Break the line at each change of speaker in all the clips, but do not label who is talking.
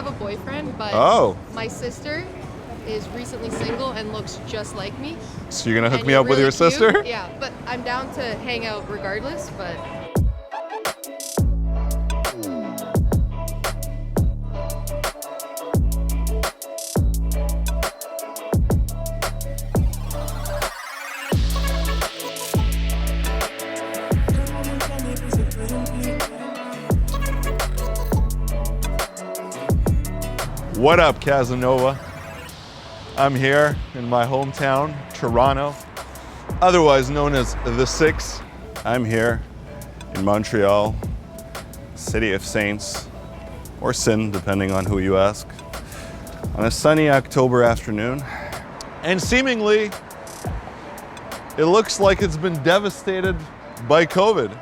have a boyfriend, but my sister is recently single and looks just like me.
So you're gonna hook me up with your sister?
Yeah, but I'm down to hang out regardless, but.
What up, Casanova? I'm here in my hometown, Toronto, otherwise known as the Six. I'm here in Montreal, City of Saints, or Sin, depending on who you ask, on a sunny October afternoon. And seemingly, it looks like it's been devastated by COVID,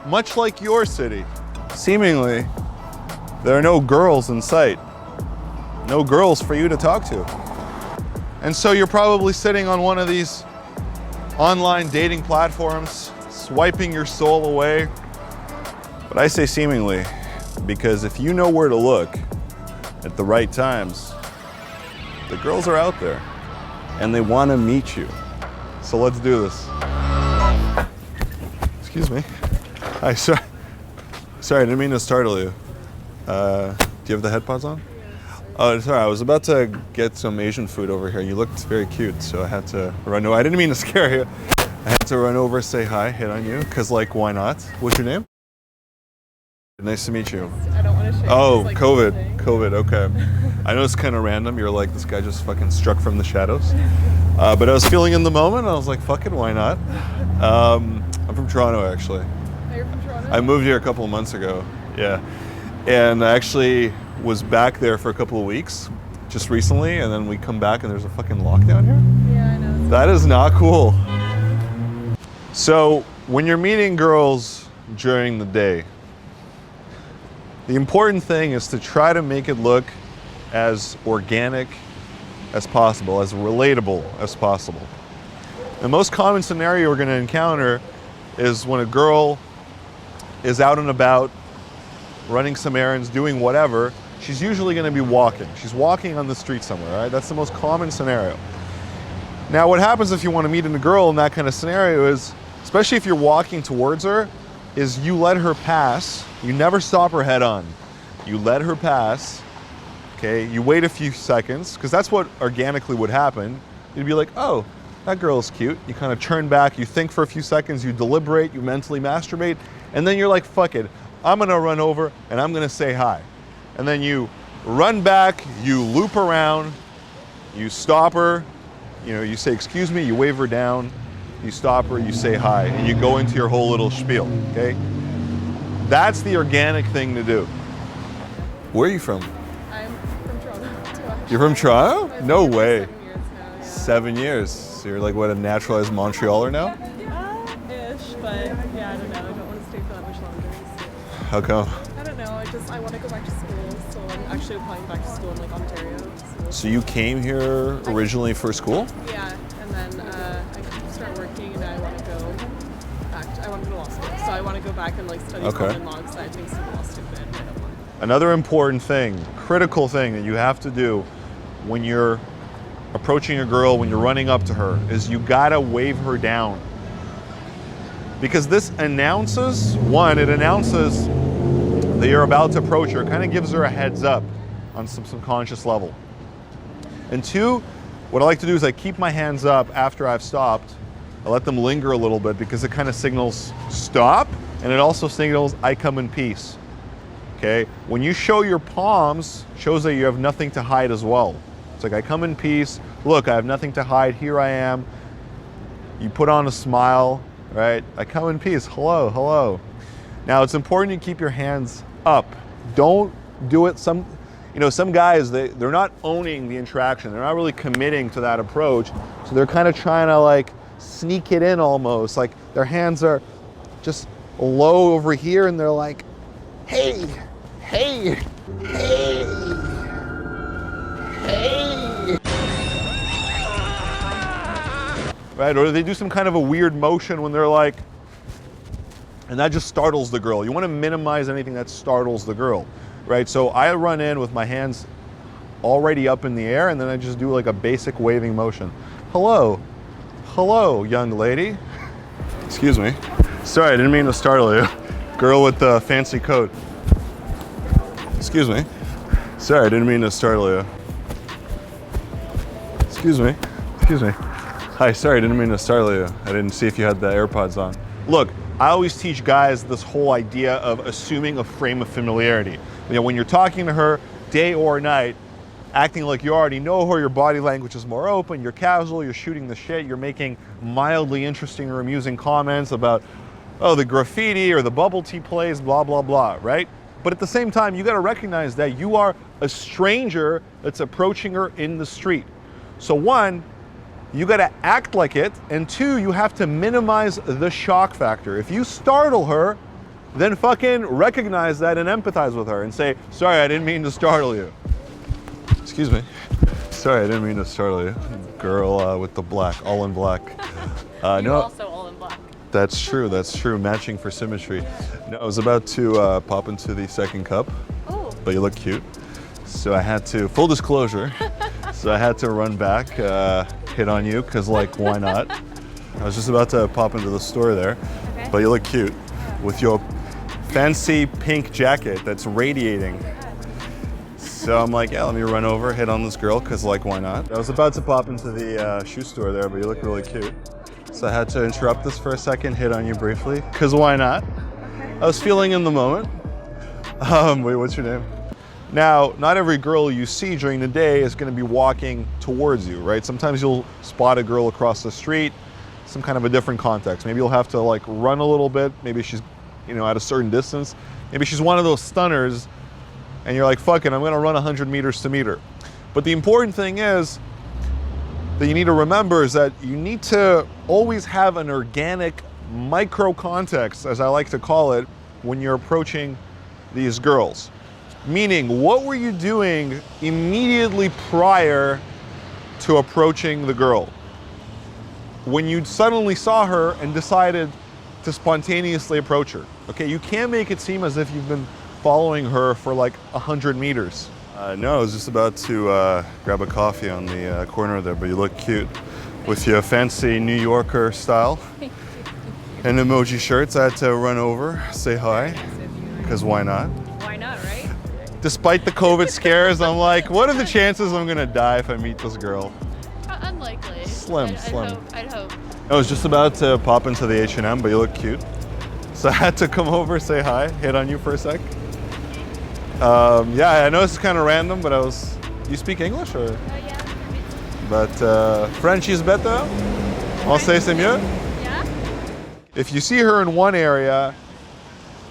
much like your city. Seemingly, there are no girls in sight. No girls for you to talk to. And so you're probably sitting on one of these online dating platforms, swiping your soul away. But I say seemingly, because if you know where to look at the right times, the girls are out there and they want to meet you. So let's do this. Excuse me. Hi, sorry, I didn't mean to startle you. Do you have the headphones on? Oh, sorry, I was about to get some Asian food over here. You looked very cute, so I had to run over. I didn't mean to scare you. I had to run over, say hi, hit on you, because, like, why not? What's your name? Nice to meet you.
I don't want to share.
Oh,
like
COVID, okay. I know it's kind of random. You're like, this guy just fucking struck from the shadows. But I was feeling in the moment, and I was like, fuck it, why not? I'm from Toronto, actually.
Oh, you're from Toronto?
I moved here a couple of months ago, yeah. And I actually was back there for a couple of weeks, just recently, and then we come back and there's a fucking lockdown here?
Yeah, I know.
That is not cool. So, when you're meeting girls during the day, the important thing is to try to make it look as organic as possible, as relatable as possible. The most common scenario we're going to encounter is when a girl is out and about, running some errands, doing whatever, she's usually going to be walking. She's walking on the street somewhere, right? That's the most common scenario. Now, what happens if you want to meet a girl in that kind of scenario is, especially if you're walking towards her, is you let her pass. You never stop her head on. You let her pass, okay? You wait a few seconds, because that's what organically would happen. You'd be like, oh, that girl's cute. You kind of turn back, you think for a few seconds, you deliberate, you mentally masturbate, and then you're like, fuck it. I'm gonna run over and I'm gonna say hi. And then you run back, you loop around, you stop her, you know, you say, excuse me, you wave her down, you stop her, you say hi, and you go into your whole little spiel, okay? That's the organic thing to do. Where are you from?
I'm from Toronto.
You're from Toronto? No way.
7 years now, yeah.
7 years. So you're like, what, a naturalized Montrealer now?
Ish, but yeah, I don't know. I don't want to stay for that much longer. So.
How come?
I don't know. I want to go back to school, so I'm actually applying back to school in like Ontario.
So you came here originally for school?
Yeah, and then I start working, and I want to go back. I want to go to law school, so I want to go back and like study common law because I think civil law is stupid. I don't want.
Another important thing, critical thing that you have to do when you're approaching a girl, when you're running up to her, is you gotta wave her down. Because this announces, one, it announces that you're about to approach her, kind of gives her a heads up on some subconscious level. And two, what I like to do is I keep my hands up after I've stopped. I let them linger a little bit because it kind of signals stop, and it also signals I come in peace. Okay? When you show your palms, shows that you have nothing to hide as well. It's like I come in peace, look, I have nothing to hide, here I am. You put on a smile, right? I come in peace, hello, hello. Now it's important you keep your hands up. Don't do it, some guys, they're not owning the interaction. They're not really committing to that approach. So they're kind of trying to like sneak it in almost. Like their hands are just low over here and they're like, hey, hey, hey, hey. Right, or they do some kind of a weird motion when they're like, and that just startles the girl. You want to minimize anything that startles the girl. right? So I run in with my hands already up in the air, and then I just do like a basic waving motion. Hello, hello, young lady. Excuse me. Sorry, I didn't mean to startle you. Girl with the fancy coat. Excuse me. Sorry, I didn't mean to startle you. Excuse me. Excuse me. Hi, sorry, I didn't mean to startle you. I didn't see if you had the AirPods on. Look, I always teach guys this whole idea of assuming a frame of familiarity. You know, when you're talking to her day or night, acting like you already know her, your body language is more open, you're casual, you're shooting the shit, you're making mildly interesting or amusing comments about, oh, the graffiti or the bubble tea place, blah, blah, blah, right? But at the same time, you gotta recognize that you are a stranger that's approaching her in the street. So one, you gotta act like it, and two, you have to minimize the shock factor. If you startle her, then fucking recognize that and empathize with her and say, sorry, I didn't mean to startle you. Excuse me. Sorry, I didn't mean to startle you. Girl with the black, all in black.
You're
no,
also all in black.
that's true, matching for symmetry. No, I was about to pop into the second cup, but you look cute. So I had to, full disclosure, so I had to run back, hit on you, because like, why not? I was just about to pop into the store there, but you look cute with your fancy pink jacket that's radiating. So I'm like, yeah, let me run over, hit on this girl, because like, why not? I was about to pop into the shoe store there, but you look really cute. So I had to interrupt this for a second, hit on you briefly, because why not? I was feeling in the moment. Wait, what's your name? Now, not every girl you see during the day is going to be walking towards you, right? Sometimes you'll spot a girl across the street, some kind of a different context. Maybe you'll have to like run a little bit. Maybe she's, you know, at a certain distance. Maybe she's one of those stunners and you're like, fuck it, I'm going to run 100 meters to meet her. But the important thing is that you need to remember is that you need to always have an organic micro context, as I like to call it, when you're approaching these girls. Meaning, what were you doing immediately prior to approaching the girl? When you suddenly saw her and decided to spontaneously approach her. Okay, you can't make it seem as if you've been following her for like 100 meters. No, I was just about to grab a coffee on the corner there, but you look cute with your fancy New Yorker style and emoji shirts. I had to run over, say hi, because why not?
Why not, right?
Despite the COVID scares, I'm like, what are the chances I'm gonna die if I meet this girl?
Unlikely.
Slim.
I'd hope.
I was just about to pop into the H&M, but you look cute. So I had to come over, say hi, hit on you for a sec. Yeah, I know this is kind of random, but you speak English or?
Yeah.
But French is better? Français c'est mieux?
Yeah.
If you see her in one area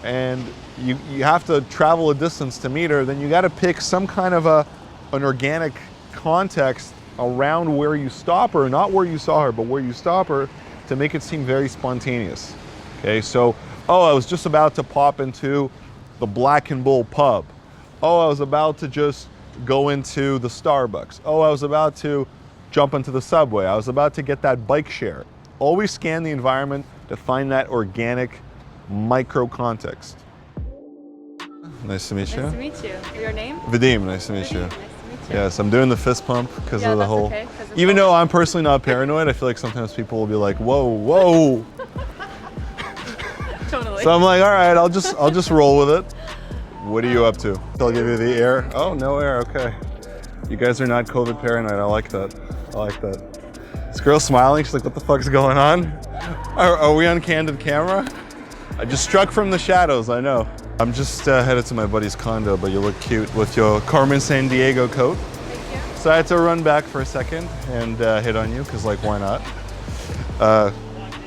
and you have to travel a distance to meet her, then you got to pick some kind of an organic context around where you stop her, not where you saw her, but where you stop her, to make it seem very spontaneous. Okay, so, oh, I was just about to pop into the Black and Bull pub. Oh, I was about to just go into the Starbucks. Oh, I was about to jump into the subway. I was about to get that bike share. Always scan the environment to find that organic micro context. Nice to meet you.
Nice to meet you. Your name?
Vadim, nice to meet you.
Nice to meet you.
Yes, I'm doing the fist pump because of the
that's
whole.
okay, 'cause it's
Even
all-
though I'm personally not paranoid, I feel like sometimes people will be like, "Whoa, whoa."
Totally.
So I'm like, all right, I'll just roll with it. What are you up to? I'll give you the air. Oh, no air. Okay. You guys are not COVID paranoid. I like that. I like that. This girl's smiling. She's like, what the fuck's going on? Are we on candid camera? I just struck from the shadows, I know. I'm just headed to my buddy's condo, but you look cute with your Carmen San Diego coat.
Thank you.
So I had to run back for a second and hit on you, because like, why not?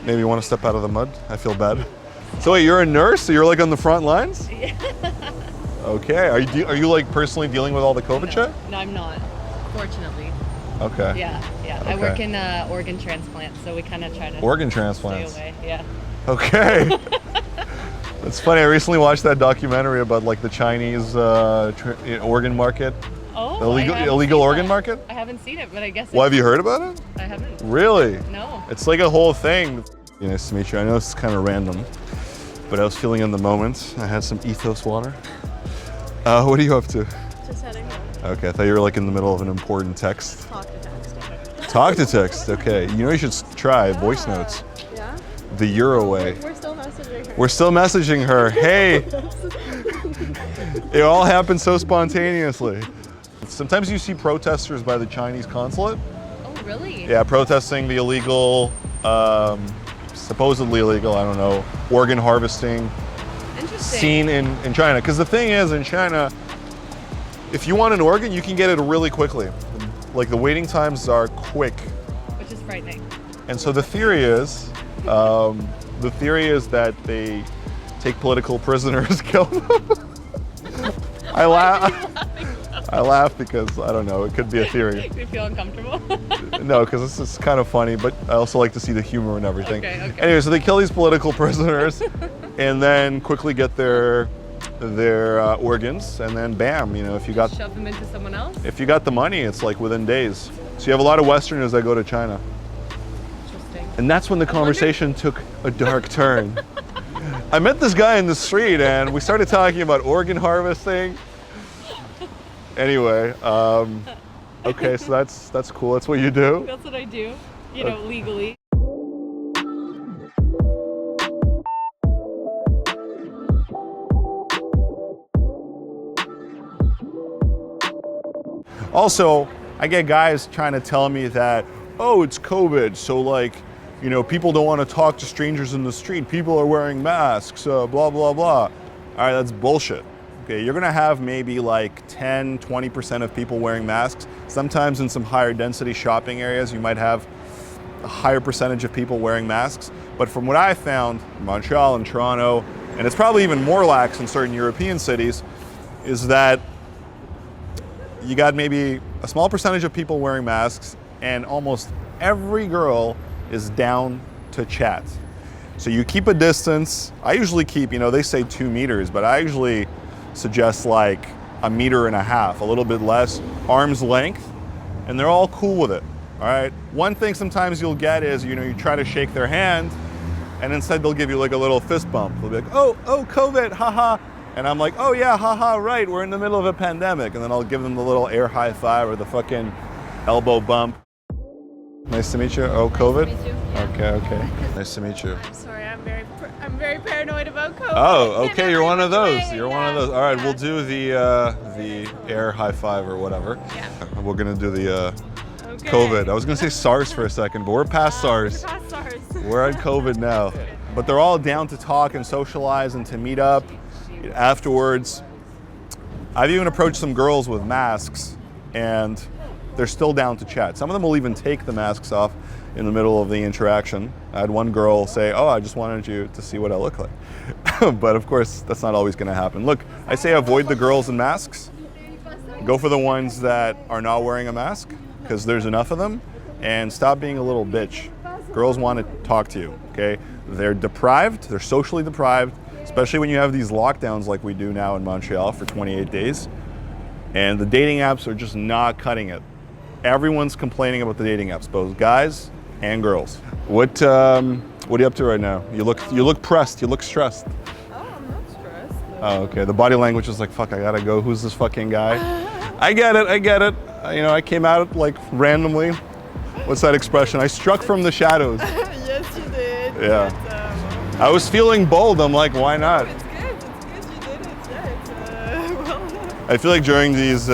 Maybe you want to step out of the mud? I feel bad. So wait, you're a nurse? So you're like on the front lines?
Yeah.
Okay. Are you like personally dealing with all the COVID shit?
No, I'm not. Fortunately.
Okay.
Yeah. I work in organ transplant, so we kind of try to
Organ
stay
transplants.
away. Yeah.
Okay. It's funny. I recently watched that documentary about like the Chinese organ market,
Oh.
the
I haven't
illegal
seen
organ
that.
market.
I haven't seen it, but I guess.
Well, have you heard about it?
I haven't.
Really?
No.
It's like a whole thing. Nice to meet you. I know it's kind of random, but I was feeling in the moment. I had some Ethos water. What are you up to?
Just heading home.
Okay, I thought you were like in the middle of an important text.
Talk to text.
Talk to text, okay. You know you should try voice notes.
Yeah?
The Euro way.
We're still messaging her.
We're still messaging her, hey! It all happened so spontaneously. Sometimes you see protesters by the Chinese consulate.
Oh, really?
Yeah, protesting the illegal, supposedly illegal, I don't know, organ harvesting
Interesting.
scene in China. Because the thing is, in China, if you want an organ, you can get it really quickly. Like the waiting times are quick.
Which is frightening.
And so the theory is that they take political prisoners, kill them. I laugh because, I don't know, it could be a theory.
Do you feel uncomfortable?
No, because this is kind of funny, but I also like to see the humor and everything.
Okay.
Anyway, so they kill these political prisoners and then quickly get their organs, and then bam, you know, if you got
Shove them into someone else?
if you got the money, it's like within days. So you have a lot of Westerners that go to China.
Interesting.
And that's when the conversation took a dark turn. I met this guy in the street and we started talking about organ harvesting. Anyway, okay, so that's cool. That's what you do?
That's what I do, you know, legally.
Also, I get guys trying to tell me that, oh, it's COVID, so like, you know, people don't want to talk to strangers in the street. People are wearing masks, blah, blah, blah. All right, that's bullshit. Okay, you're gonna have maybe like 10, 20% of people wearing masks. Sometimes in some higher density shopping areas, you might have a higher percentage of people wearing masks. But from what I found in Montreal and Toronto, and it's probably even more lax in certain European cities, is that you got maybe a small percentage of people wearing masks, and almost every girl is down to chat. So you keep a distance. I usually keep, you know, they say 2 meters, but I usually suggest like 1.5 meters, a little bit less, arm's length, and they're all cool with it, all right? One thing sometimes you'll get is, you know, you try to shake their hand, and instead they'll give you like a little fist bump. They'll be like, oh, COVID, haha. And I'm like, oh yeah, haha, right, we're in the middle of a pandemic. And then I'll give them the little air high five or the fucking elbow bump. Nice to meet you. Oh, COVID?
Nice to meet you. Yeah.
Okay. Nice to meet you.
I'm sorry, I'm very paranoid about COVID.
Oh, okay, you're one of those.
Way,
You're one of those. All right, we'll do the air high five or whatever.
Yeah.
We're gonna do the
Okay.
COVID. I was gonna say SARS for a second, but we're past SARS.
We're past SARS.
We're on COVID now. But they're all down to talk and socialize and to meet up afterwards. I've even approached some girls with masks and they're still down to chat. Some of them will even take the masks off in the middle of the interaction. I had one girl say, oh, I just wanted you to see what I look like. But of course, that's not always gonna happen. Look, I say avoid the girls in masks. Go for the ones that are not wearing a mask, because there's enough of them, and stop being a little bitch. Girls want to talk to you, okay? They're deprived, they're socially deprived, especially when you have these lockdowns like we do now in Montreal for 28 days. And the dating apps are just not cutting it. Everyone's complaining about the dating apps, both guys and girls. What are you up to right now? You look pressed, you look stressed.
Oh, I'm not stressed.
Oh, okay. The body language is like, fuck, I gotta go. Who's this fucking guy? I get it. You know, I came out like randomly. What's that expression? I struck from the shadows.
Yes, you did.
Yeah. I was feeling bold. I'm like, why not?
It's good. You did it. Yeah, it's well.
I feel like during these,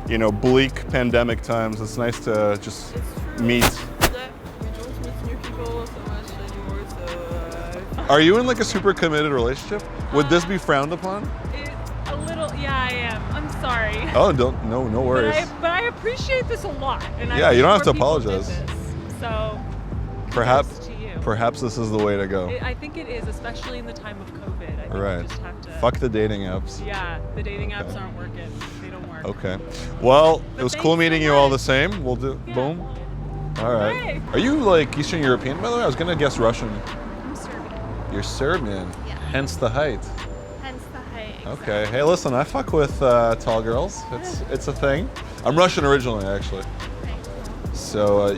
you know, bleak pandemic times, it's nice to just meet.
Yeah, we don't meet new people so much anymore. So.
Are you in like a super committed relationship? Would this be frowned upon?
A little, yeah, I am. I'm sorry.
Oh, no worries.
But I appreciate this a lot. And
Yeah,
I
you don't
wish
have to
more people did
apologize.
this. So,
Perhaps,
kudos to you.
perhaps this is the way to go.
I think it is, especially in the time of COVID. I think
Right.
you just have to.
Fuck the dating apps.
Yeah, the dating apps aren't working. They don't work.
Okay. Well, it was
thanks
cool
so
meeting you all the
much.
same. We'll do,
Yeah.
boom. All right.
Hey.
Are you like Eastern European, by the way? I was gonna guess Russian.
I'm Serbian.
You're Serbian,
Yeah.
hence the height.
Hence the height.
Okay. Hey, listen, I fuck with tall girls. It's a thing. I'm Russian originally, actually. So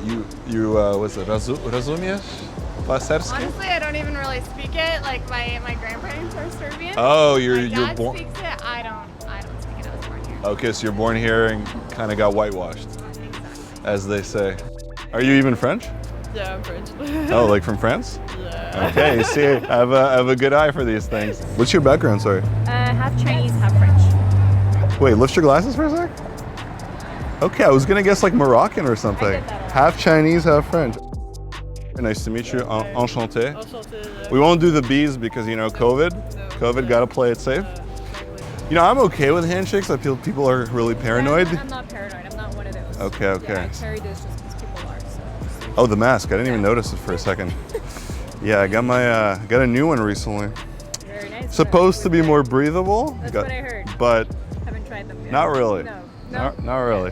you was it Razumiesz? Po-serbsky?
Honestly, I don't even really speak it. Like my grandparents are Serbian.
Oh,
My
you're
dad
born.
speaks it. I don't.
Okay, so you're born here and kind of got whitewashed, as they say. Are you even French?
Yeah, I'm French.
Oh, like from France?
Yeah.
Okay, you see, I have a good eye for these things. What's your background, sorry?
Half Chinese, half French.
Wait, lift your glasses for a sec? Okay, I was gonna guess like Moroccan or something. Half Chinese, half French. Nice to meet you, enchanté.
Enchanté.
We won't do the B's because, you know, COVID, gotta play it safe. You know, I'm okay with handshakes. I feel people are really paranoid.
I'm not paranoid. I'm not one of those.
Okay, okay.
Yeah, I carry this just because people are. So.
Oh, the mask. I didn't even notice it for a second. Yeah, I got got a new one recently.
Very nice.
Supposed to be more breathable.
That's what I heard.
But
Haven't tried them yet.
not really.
No.
Not really.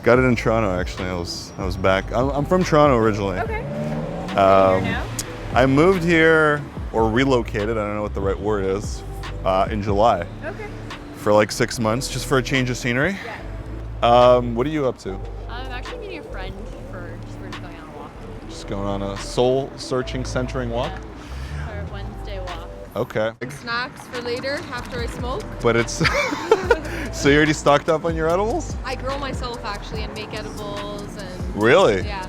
Got it in Toronto actually. I was back. I'm from Toronto originally.
Okay. Here now?
I moved here or relocated. I don't know what the right word is. In July.
Okay.
For like 6 months, just for a change of scenery. Yeah. What are you up to?
I'm actually meeting a friend we're just going on a walk.
Just going on a soul-searching, centering walk.
Our Wednesday walk.
Okay.
Snacks for later after I smoke.
But it's so you're already stocked up on your edibles?
I grow myself actually and make edibles and
Really?
yeah.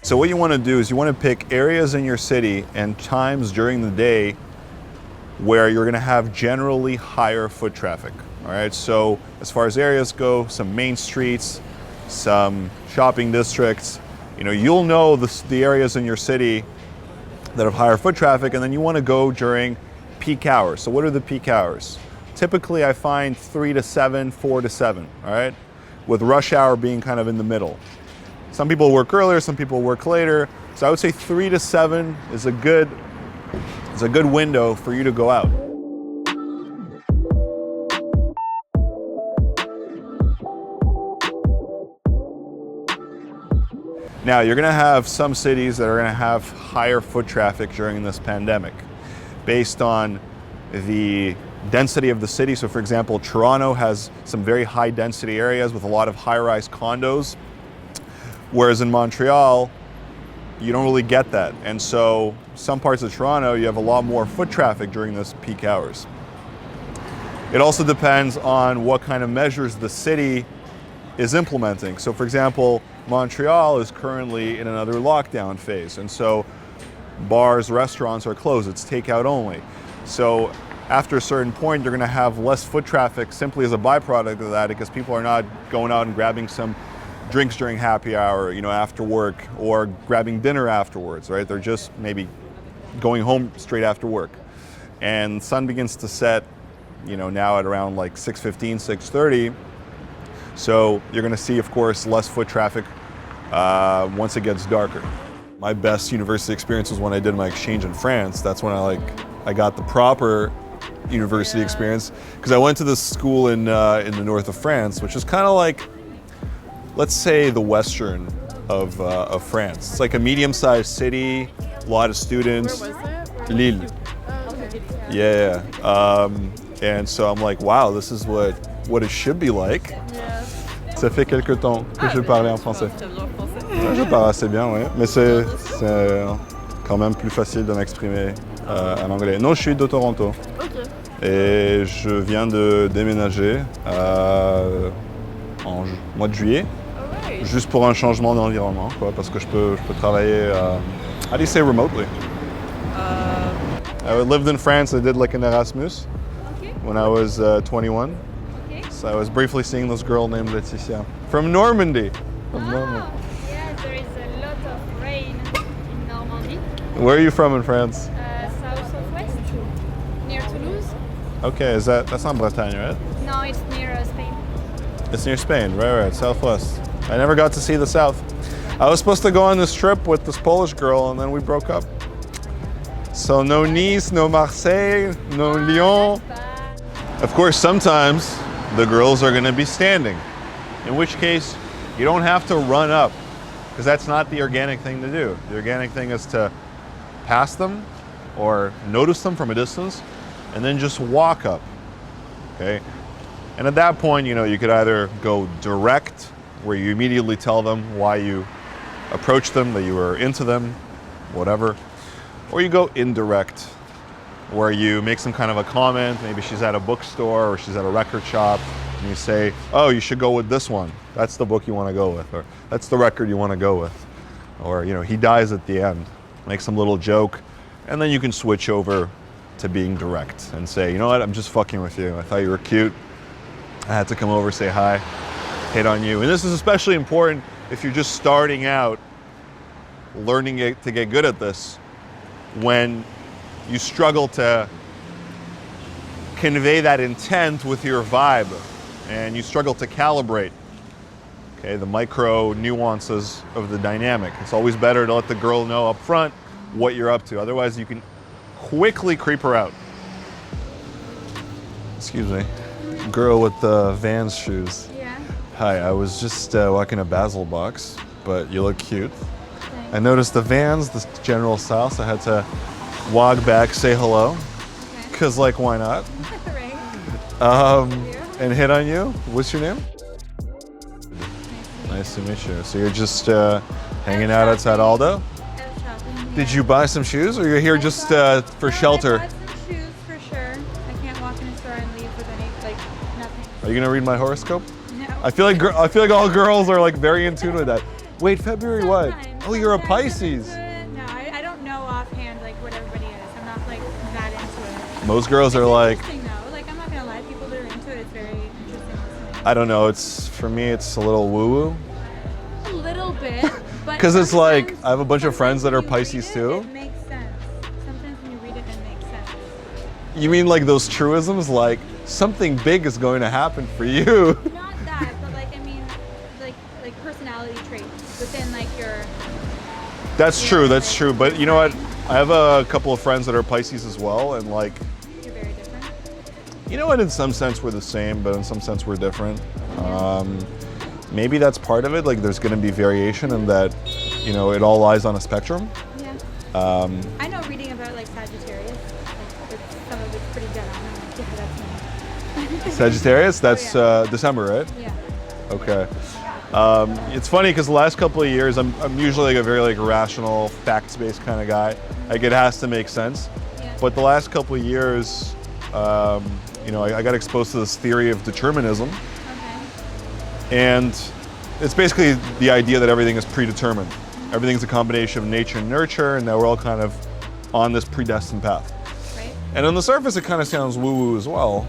So what you want to do is you want to pick areas in your city and times during the day where you're going to have generally higher foot traffic. All right. So as far as areas go, some main streets, some shopping districts. You know, you'll know the areas in your city that have higher foot traffic, and then you want to go during peak hours. So what are the peak hours? Typically, I find 3 to 7, 4 to 7. All right, with rush hour being kind of in the middle. Some people work earlier, some people work later. So I would say 3 to 7 is a good window for you to go out. Now, you're going to have some cities that are going to have higher foot traffic during this pandemic based on the density of the city. So for example, Toronto has some very high density areas with a lot of high-rise condos, whereas in Montreal, you don't really get that. And so some parts of Toronto, you have a lot more foot traffic during this peak hours. It also depends on what kind of measures the city is implementing. So for example, Montreal is currently in another lockdown phase. And so bars, restaurants are closed. It's takeout only. So after a certain point, you're going to have less foot traffic simply as a byproduct of that because people are not going out and grabbing some drinks during happy hour, you know, after work, or grabbing dinner afterwards, right? They're just maybe going home straight after work. And the sun begins to set, you know, now at around like 6:15, 6:30. So you're gonna see, of course, less foot traffic once it gets darker. My best university experience was when I did my exchange in France. That's when I got the proper university experience, because I went to this school in the north of France, which is kind of like, let's say, the western of France. It's like a medium-sized city, a lot of students.
Where was it?
Lille.
Oh, okay.
Yeah. And so I'm like, wow, this is what it should be like.
Yeah.
Ça fait quelque temps que je parlais en français.
Tu parles en français?
Ouais, je parle assez bien, oui. Mais c'est quand même plus facile de m'exprimer en anglais. Non, je suis de Toronto.
Ok.
Et je viens de déménager en mois de juillet,
Alright.
juste pour un changement d'environnement, quoi, parce que je peux travailler, how do you say remotely? I lived in France. I did like an Erasmus when I was 21. So I was briefly seeing this girl named Laetitia from Normandy. From Normandy.
Yeah, there is a lot of rain in Normandy.
Where are you from in France?
South of west, near Toulouse.
Okay, that's not Bretagne, right?
No, it's near Spain.
It's near Spain, right, southwest. I never got to see the south. I was supposed to go on this trip with this Polish girl, and then we broke up. So no Nice, no Marseille, no Lyon. Of course, sometimes the girls are going to be standing, in which case you don't have to run up, because that's not the organic thing to do. The organic thing is to pass them or notice them from a distance and then just walk up, okay? And at that point, you know, you could either go direct, where you immediately tell them why you approached them, that you were into them, whatever, or you go indirect, where you make some kind of a comment. Maybe she's at a bookstore or she's at a record shop, And you say, oh, you should go with this one. That's the book you want to go with, or that's the record you want to go with. Or, you know, he dies at the end. Make some little joke, and then you can switch over to being direct and say, you know what, I'm just fucking with you. I thought you were cute. I had to come over, say hi, hit on you. And this is especially important if you're just starting out learning to get good at this, when you struggle to convey that intent with your vibe and you struggle to calibrate, okay, the micro nuances of the dynamic. It's always better to let the girl know up front what you're up to. Otherwise, you can quickly creep her out. Excuse me. Girl with the Vans shoes.
Yeah.
Hi, I was just walking a Basil box, but you look cute.
Thanks.
I noticed the Vans, the general style, so I had to walk back, say hello.
Okay.
Cause like, why not?
Right.
And hit on you. What's your name? Nice to meet you. So you're just hanging out outside Aldo? Did you buy some shoes, or you're here just for shelter?
I bought some shoes for sure. I can't walk in a store and leave with any, like, nothing.
Are you gonna read my horoscope?
No.
I feel like all girls are like very in tune with that. Wait, February what?
Sometimes.
Oh, you're a
Sometimes I'm
Pisces.
into it. No, I don't know offhand like what everybody is. I'm not like that into it.
Most girls are like,
Interesting though. Like I'm not gonna lie, people that are into it, it's very interesting listening.
I don't know. It's for me, it's a little woo-woo.
A little bit, but
Because it's like,
sometimes-
I have a bunch of friends that are
sometimes when you
Pisces
read it,
too.
It makes sense. Sometimes when you read it, it makes sense.
You mean like those truisms, like something big is going to happen for you?
Not that, but like I mean, like personality traits within like your.
That's true. That's true. But you know what? I have a couple of friends that are Pisces as well, and like,
You're very different.
you know what? In some sense, we're the same, but in some sense, we're different. Maybe that's part of it. Like, there's going to be variation, in that, you know, it all lies on a spectrum.
Yeah. I know reading about like Sagittarius. Like, some of it's pretty dead on. I'm like, yeah, that's me.
Sagittarius. That's
yeah.
December, right?
Yeah.
Okay. It's funny because the last couple of years, I'm usually like a very like rational, facts-based kind of guy. Like, it has to make sense.
Yeah.
But the last couple of years, you know, I got exposed to this theory of determinism.
Okay.
And it's basically the idea that everything is predetermined. Everything's a combination of nature and nurture, and that we're all kind of on this predestined path.
Right.
And on the surface, it kind of sounds woo-woo as well.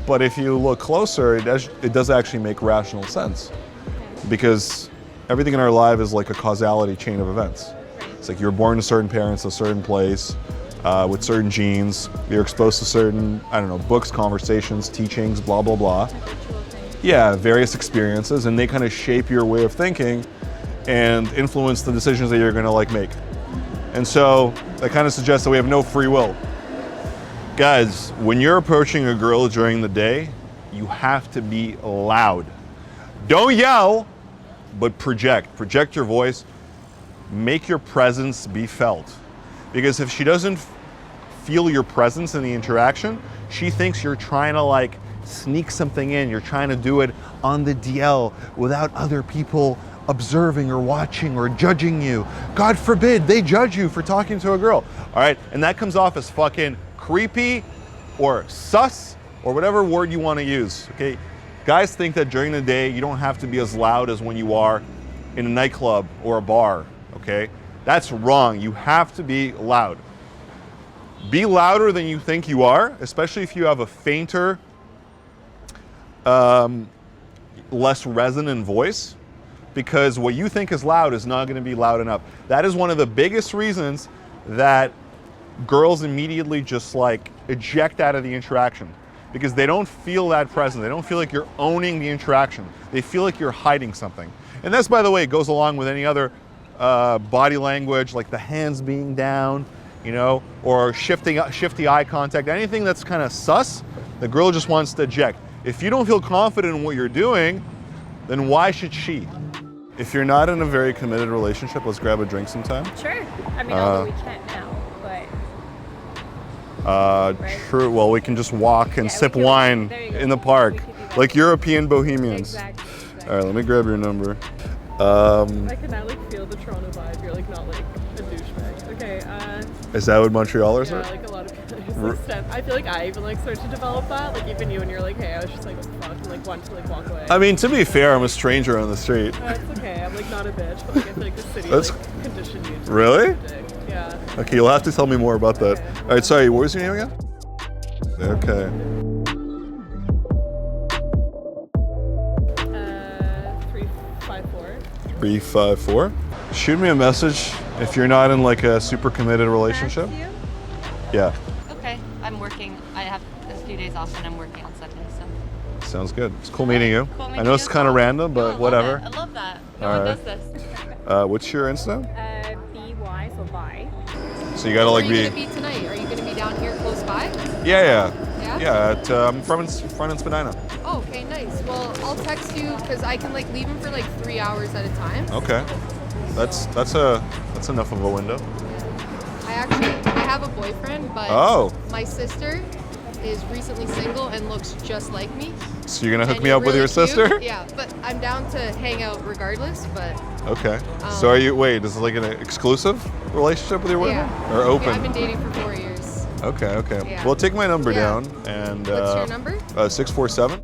But if you look closer, it does actually make rational sense.
Okay.
Because everything in our life is like a causality chain of events.
Right.
It's like you're born to certain parents, a certain place, with certain genes. You're exposed to certain, I don't know, books, conversations, teachings, blah, blah, blah.
Habitual thing.
Yeah, various experiences, and they kind of shape your way of thinking and influence the decisions that you're gonna like make. And so that kind of suggests that we have no free will. Guys, when you're approaching a girl during the day, you have to be loud. Don't yell, but project. Project your voice. Make your presence be felt. Because if she doesn't feel your presence in the interaction, she thinks you're trying to like sneak something in. You're trying to do it on the DL without other people observing or watching or judging you. God forbid they judge you for talking to a girl. All right, and that comes off as fucking creepy or sus or whatever word you want to use, okay? Guys think that during the day you don't have to be as loud as when you are in a nightclub or a bar, okay? That's wrong. You have to be loud. Be louder than you think you are, especially if you have a fainter, less resonant voice, because what you think is loud is not going to be loud enough. That is one of the biggest reasons that girls immediately just like eject out of the interaction, because they don't feel that present. They don't feel like you're owning the interaction. They feel like you're hiding something. And that's, by the way, goes along with any other body language, like the hands being down, you know, or shifty eye contact, anything that's kind of sus, the girl just wants to eject. If you don't feel confident in what you're doing, then why should she? If you're not in a very committed relationship, let's grab a drink sometime.
Sure. I mean, although we can't now, but. Right.
True. Well, we can just walk and
Yeah,
sip
we could-
wine
there you go.
in the park,
We could do that.
like European bohemians.
Exactly.
All right, let me grab your number.
I can now like feel the Toronto vibe. You're like not like a douchebag. Okay.
Is that what Montrealers
Yeah,
are?
like a lot of I feel like I even like start to develop that. Like even you, when you're like, hey, I was just like, what the fuck, and like wanted to like walk away.
I mean, to be fair, I'm a stranger on the street.
It's okay. I'm like not a bitch, but like I feel like the city
That's-
like conditioned you to
Really?
be a dick. Yeah.
Okay, you'll have to tell me more about that.
Okay.
All right, sorry, what was your name again? Okay.
354.
354. Shoot me a message if you're not in like a super committed relationship.
That's you?
Yeah,
Okay, I'm working. I have a few days off and I'm working on Sunday, so.
sounds good. It's cool meeting you.
Cool meeting
I know it's
you as
kind of
well.
random,
No, I
but
love
whatever.
it. I love that. No
All
one
right.
does this.
What's your Insta?
BY, so bye.
So you gotta
Where
like
are you
be.
gonna be tonight? Are you gonna be down here close by?
Yeah.
Yeah?
At front in Spadina.
Oh, okay, nice. Well, I'll text you because I can like leave him for like 3 hours at a time.
Okay. That's enough of a window.
I have a boyfriend, but
Oh.
my sister is recently single and looks just like me.
So you're gonna hook
And
me
you're
up with
really
your sister?
cute. Yeah, but I'm down to hang out regardless. But
Okay. So are you? Wait, is it like an exclusive relationship with your boyfriend,
yeah,
or open?
Yeah, I've been dating for 4 years.
Okay.
Yeah.
Well, take my number
Yeah.
down and.
What's your number?
647.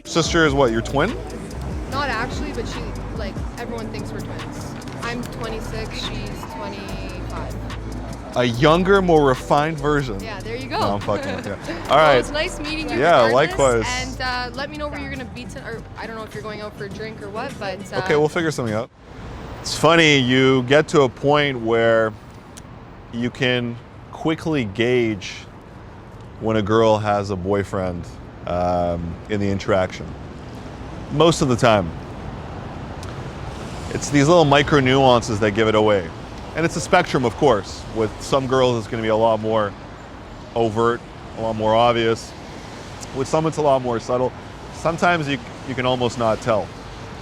Sister is what? Your twin?
Not actually, but she like everyone thinks we're twins. I'm 26, she's 25.
A younger, more refined version.
Yeah, there you go.
No, I'm fucking with you. All
Well,
right.
it's nice meeting you.
Yeah,
regardless,
likewise.
And let me know where you're gonna be or I don't know if you're going out for a drink or what, but.
Okay, we'll figure something out. It's funny, you get to a point where you can quickly gauge when a girl has a boyfriend in the interaction. Most of the time. It's these little micro nuances that give it away. And it's a spectrum, of course. With some girls, it's going to be a lot more overt, a lot more obvious. With some, it's a lot more subtle. Sometimes you can almost not tell.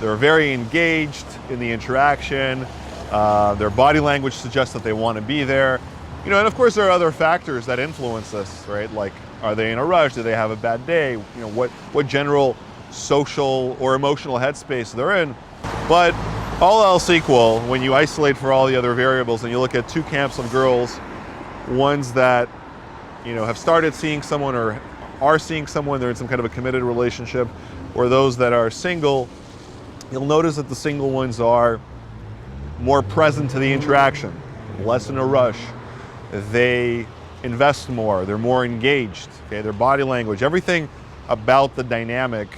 They're very engaged in the interaction. Their body language suggests that they want to be there. You know, and of course there are other factors that influence this, right? Like, are they in a rush? Do they have a bad day? You know, what general social or emotional headspace they're in. But all else equal, when you isolate for all the other variables and you look at two camps of girls, ones that, you know, have started seeing someone or are seeing someone, they're in some kind of a committed relationship, or those that are single, you'll notice that the single ones are more present to the interaction, less in a rush. They invest more, they're more engaged, okay? Their body language, everything about the dynamic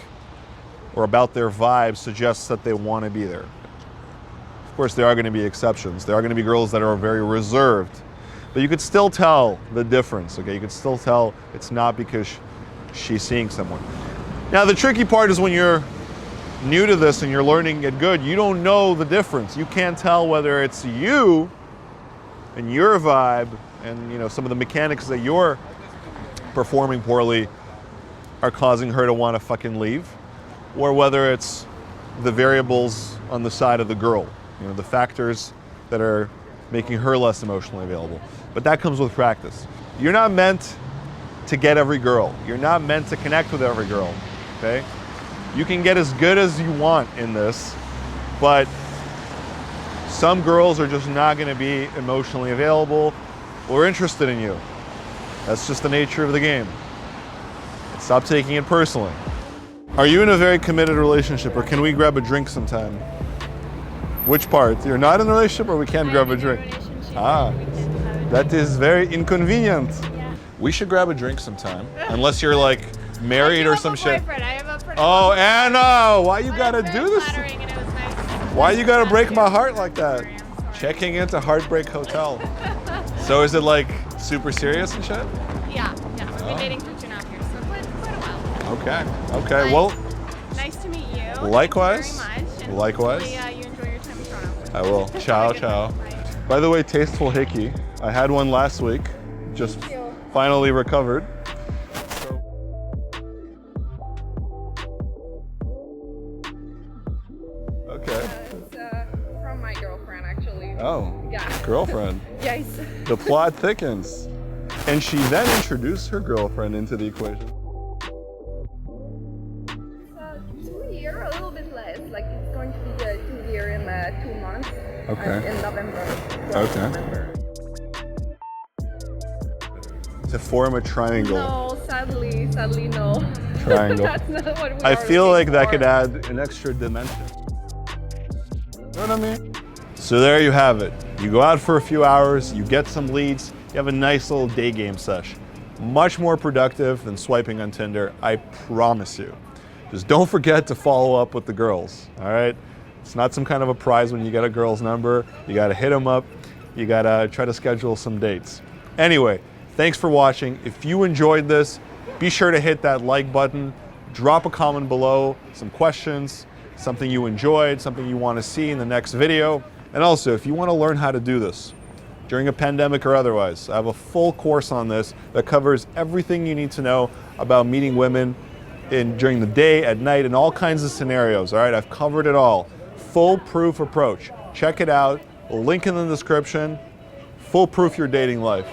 or about their vibe suggests that they want to be there. Of course, there are going to be exceptions. There are going to be girls that are very reserved, but you could still tell the difference, okay? You could still tell it's not because she's seeing someone. Now, the tricky part is when you're new to this and you're learning it good, you don't know the difference. You can't tell whether it's you and your vibe and, you know, some of the mechanics that you're performing poorly are causing her to want to fucking leave, or whether it's the variables on the side of the girl, you know, the factors that are making her less emotionally available. But that comes with practice. You're not meant to get every girl. You're not meant to connect with every girl, okay? You can get as good as you want in this, but some girls are just not going to be emotionally available or interested in you. That's just the nature of the game. Stop taking it personally. Are you in a very committed relationship, or can we grab a drink sometime? Which part? You're not in a relationship, or we can't grab a drink? Ah, that is very inconvenient.
Yeah.
We should grab a drink sometime, unless you're like married or some shit.
I have a pretty
Oh, Anna, why you gotta
Very
do this?
flattering, and it was nice.
Why you gotta break my heart like that? Checking into Heartbreak Hotel. So is it like super serious and shit?
Yeah. We've been dating for 2.5 years, so quite a while.
Okay.
Nice.
Well,
Nice to meet you.
Likewise.
Thank you very much. And
Likewise.
hopefully, you enjoy your time in Toronto.
I will. Ciao, ciao.
Bye.
By the way, Tasteful Hickey. I had one last week. Just finally recovered. Okay.
It's from my girlfriend, actually.
Oh.
Yeah.
Girlfriend.
Yes.
The plot thickens. And she then introduced her girlfriend into the equation.
2 year, a little bit less. Like it's going to be 2 year in 2 months.
Okay.
In November.
Okay.
November.
to form a triangle.
No, sadly no.
Triangle.
That's not what we
I
are
feel
looking
like that
for.
could add an extra dimension. You know what I mean? So there you have it. You go out for a few hours, you get some leads, you have a nice little day game sesh. Much more productive than swiping on Tinder, I promise you. Just don't forget to follow up with the girls, all right? It's not some kind of a prize when you get a girl's number. You gotta hit them up. You gotta try to schedule some dates. Anyway, thanks for watching. If you enjoyed this, be sure to hit that like button. Drop a comment below, some questions, something you enjoyed, something you want to see in the next video. And also, if you want to learn how to do this during a pandemic or otherwise, I have a full course on this that covers everything you need to know about meeting women during the day, at night, in all kinds of scenarios. All right, I've covered it all. Foolproof approach. Check it out. Link in the description. Foolproof your dating life.